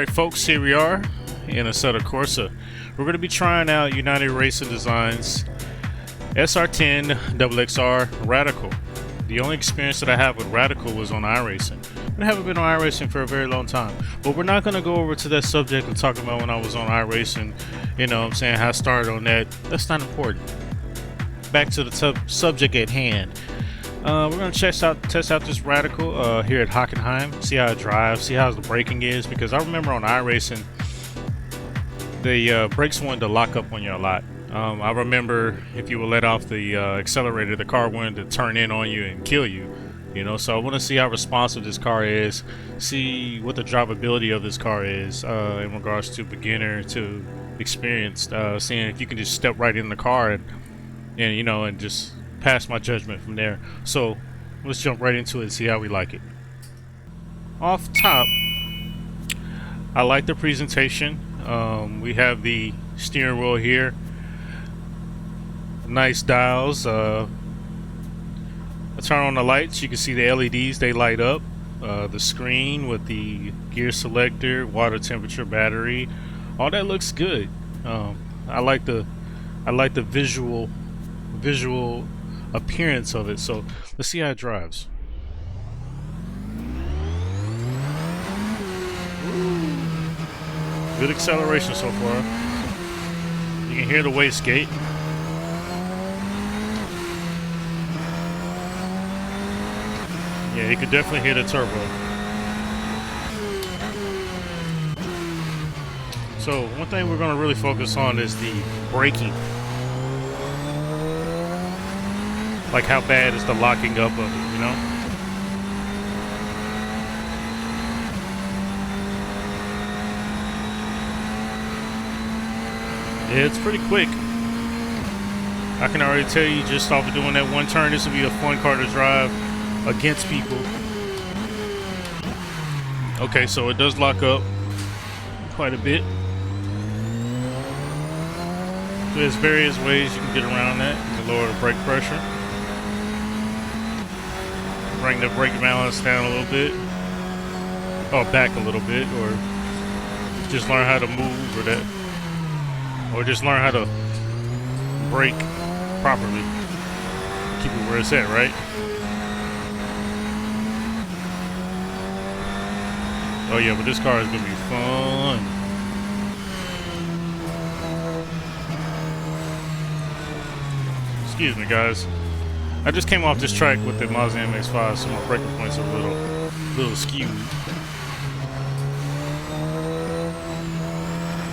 Alright folks, here we are in Assetto Corsa. We're going to be trying out United Racing Designs SR10 XXR Radical. The only experience that I have with Radical was on iRacing. I haven't been on iRacing for a very long time. But we're not going to go over to that subject and talk about when I was on iRacing. You know what I'm saying, how I started on that. That's not important. Back to the subject at hand. We're going to test out this Radical here at Hockenheim, see how it drives, see how the braking is, because I remember on iRacing the brakes wanted to lock up on you a lot. I remember if you would let off the accelerator, the car wanted to turn in on you and kill you, you know. So I want to see how responsive this car is, see what the drivability of this car is in regards to beginner to experienced, seeing if you can just step right in the car and you know, and just pass my judgment from there. So let's jump right into it and see how we like it. Off top, I like the presentation. We have the steering wheel here, nice dials. I turn on the lights, you can see the LEDs, they light up. The screen with the gear selector, water temperature, battery, all that looks good. I like the visual appearance of it. So let's see how it drives. Good acceleration so far. You can hear the wastegate. Yeah, you could definitely hear the turbo. So one thing we're going to really focus on is the braking. Like how bad is the locking up of it, you know? Yeah, it's pretty quick. I can already tell you just off of doing that one turn, this will be a fun car to drive against people. Okay, so it does lock up quite a bit. There's various ways you can get around that. You can lower the brake pressure, bring the brake balance down a little bit, or back a little bit, or just learn how to move, or just learn how to brake properly. Keep it where it's at, right? Oh yeah, but this car is gonna be fun. Excuse me, guys. I just came off this track with the Mazda MX-5, so my braking points are a little skewed.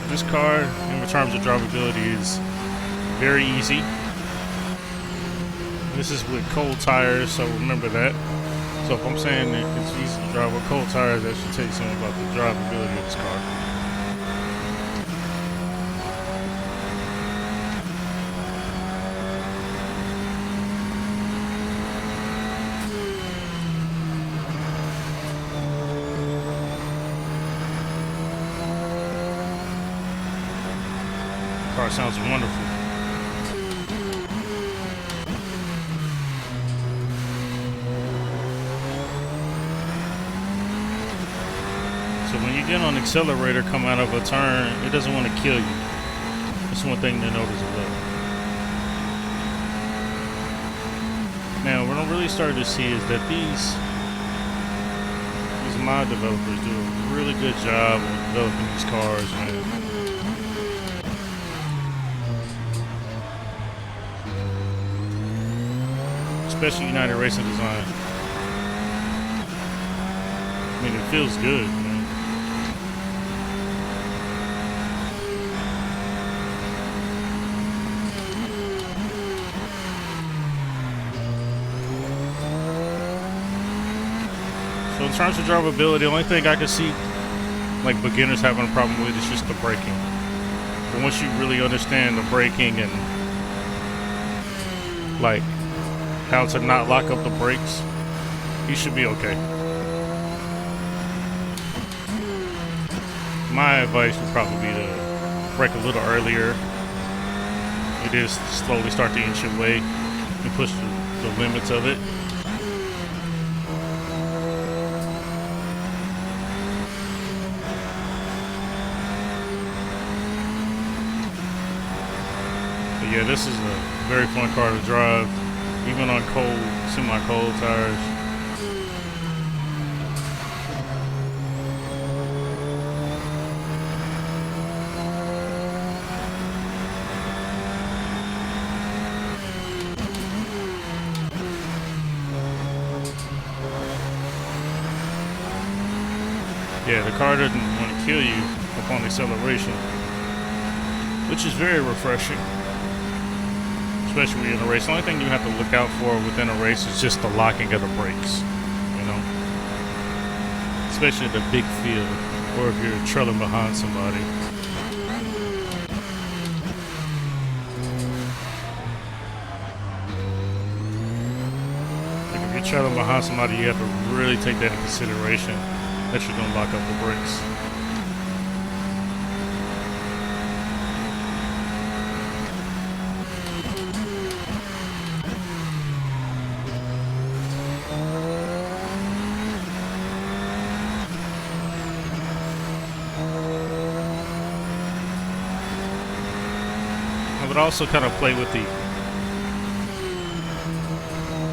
This car, in terms of drivability, is very easy. This is with cold tires, so remember that. So if I'm saying that it's easy to drive with cold tires, that should tell you something about the drivability of this car. Car sounds wonderful. So when you get on the accelerator, come out of a turn, it doesn't want to kill you. That's one thing to notice about it. Now, what I'm really starting to see is that these mod developers do a really good job of developing these cars, man. Especially United Racing Design. I mean, it feels good, man. So in terms of drivability, the only thing I can see like beginners having a problem with is just the braking. But once you really understand the braking and like how to not lock up the brakes, you should be okay. My advice would probably be to brake a little earlier. It is slowly start to inch your way and push the limits of it. yeah, this is a very fun car to drive, even on cold, semi-cold tires. Yeah, the car doesn't want to kill you upon acceleration, which is very refreshing, especially when you're in a race. The only thing you have to look out for within a race is just the locking of the brakes, you know, especially at the big field or if you're trailing behind somebody. Like if you're trailing behind somebody, you have to really take that into consideration, that you're going to lock up the brakes. I would also kind of play with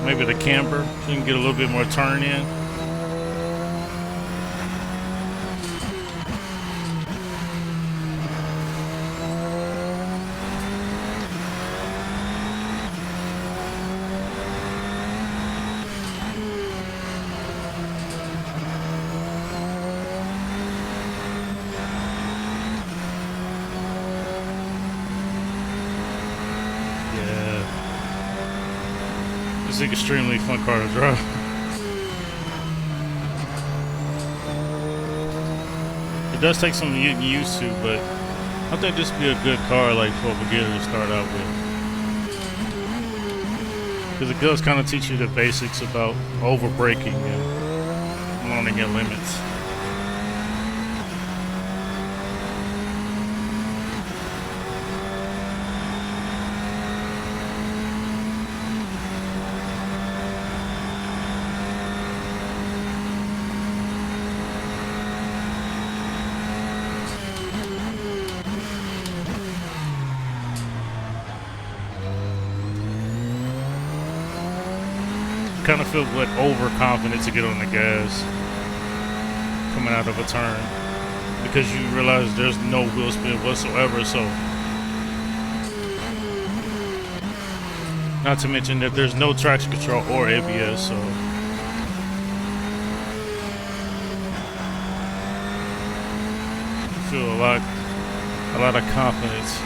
maybe the camber, so you can get a little bit more turn in. It's an extremely fun car to drive. It does take some getting used to, but I think this would be a good car like for a beginner to start out with. Because it does kind of teach you the basics about over braking and learning your limits. Kind of feel like overconfident to get on the gas coming out of a turn because you realize there's no wheel spin whatsoever. So, not to mention that there's no traction control or ABS. So, you feel a lot of confidence.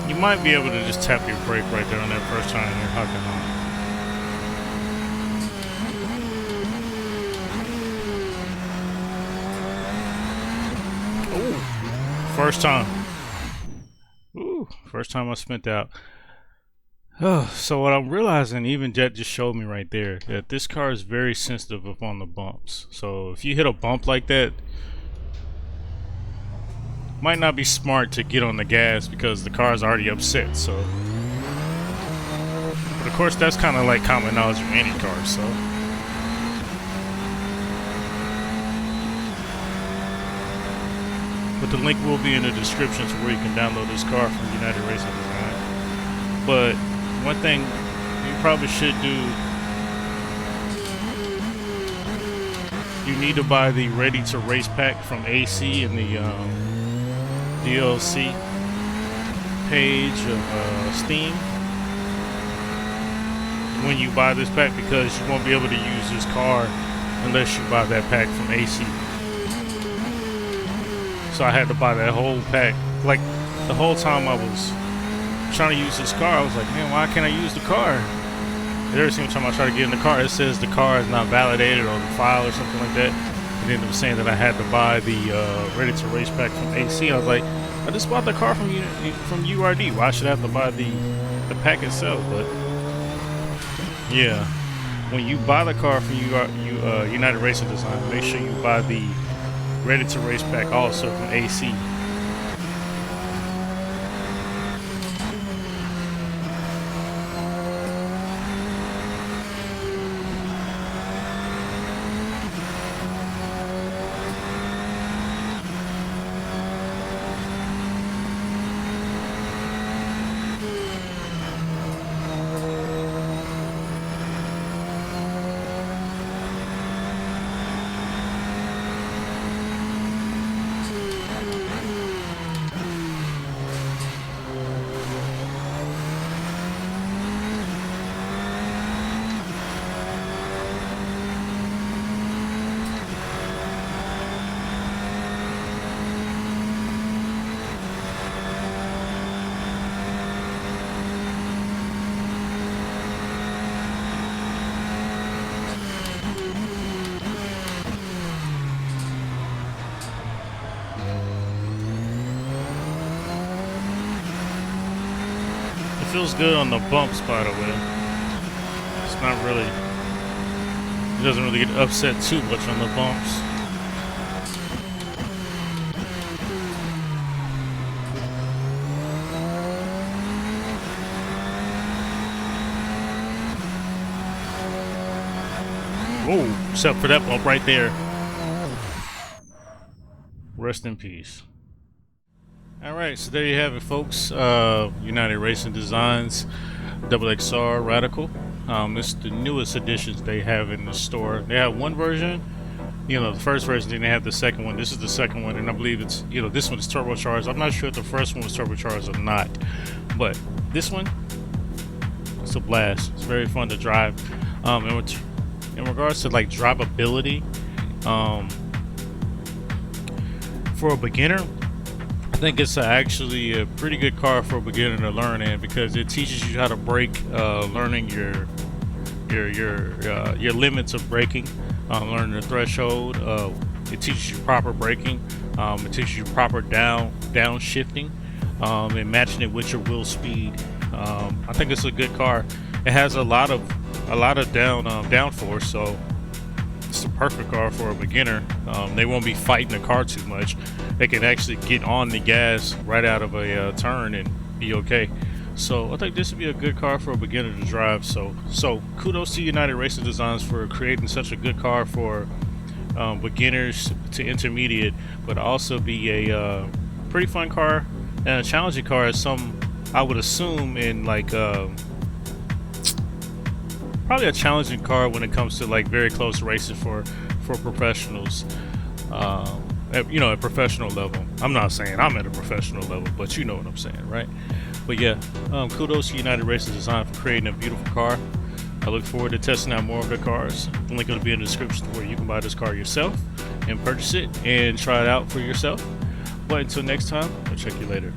You might be able to just tap your brake right there on that first time you're hucking on. Ooh, first time. Ooh, first time I spent out. Oh, so what I'm realizing, even Jet just showed me right there, that this car is very sensitive upon the bumps. So if you hit a bump like that, might not be smart to get on the gas because the car is already upset. So, but of course that's kind of like common knowledge of any car. So, but the link will be in the description to where you can download this car from United Racing Design. But one thing you probably should do, you need to buy the Ready to Race pack from AC in the DLC page of Steam when you buy this pack, because you won't be able to use this car unless you buy that pack from AC. So I had to buy that whole pack. Like the whole time I was trying to use this car, I was like, man, why can't I use the car? every single time I try to get in the car, it says the car is not validated on the file or something like that. And then it was saying that I had to buy the Ready to Race pack from AC. I was like, I just bought the car from URD. Why should I have to buy the pack itself? But yeah, when you buy the car from United Racing Design, make sure you buy the Ready to Race pack also from AC. It feels good on the bumps, by the way. It's not really, it doesn't really get upset too much on the bumps. Oh, except for that bump right there. Rest in peace. Alright, so there you have it, folks. United Racing Designs XXR Radical. It's the newest editions they have in the store. They have one version, you know, the first version, then they have the second one. This is the second one, and I believe it's, you know, this one is turbocharged. I'm not sure if the first one was turbocharged or not, but this one, it's a blast. It's very fun to drive. In regards to like drivability, for a beginner, I think it's actually a pretty good car for a beginner to learn in, because it teaches you how to brake, learning your limits of braking, learning the threshold. It teaches you proper braking. It teaches you proper downshifting, and matching it with your wheel speed. I think it's a good car. It has a lot of downforce, so it's the perfect car for a beginner. They won't be fighting the car too much. They can actually get on the gas right out of a turn and be okay. So I think this would be a good car for a beginner to drive. So kudos to United Racing Designs for creating such a good car for beginners to intermediate, but also be a pretty fun car and a challenging car, as some I would assume in like probably a challenging car when it comes to like very close racing for professionals. You know, at professional level. I'm not saying I'm at a professional level, but you know what I'm saying, right? But yeah, kudos to United Racing Design for creating a beautiful car. I look forward to testing out more of their cars. The link will be in the description where you can buy this car yourself and purchase it and try it out for yourself. But until next time, I'll check you later.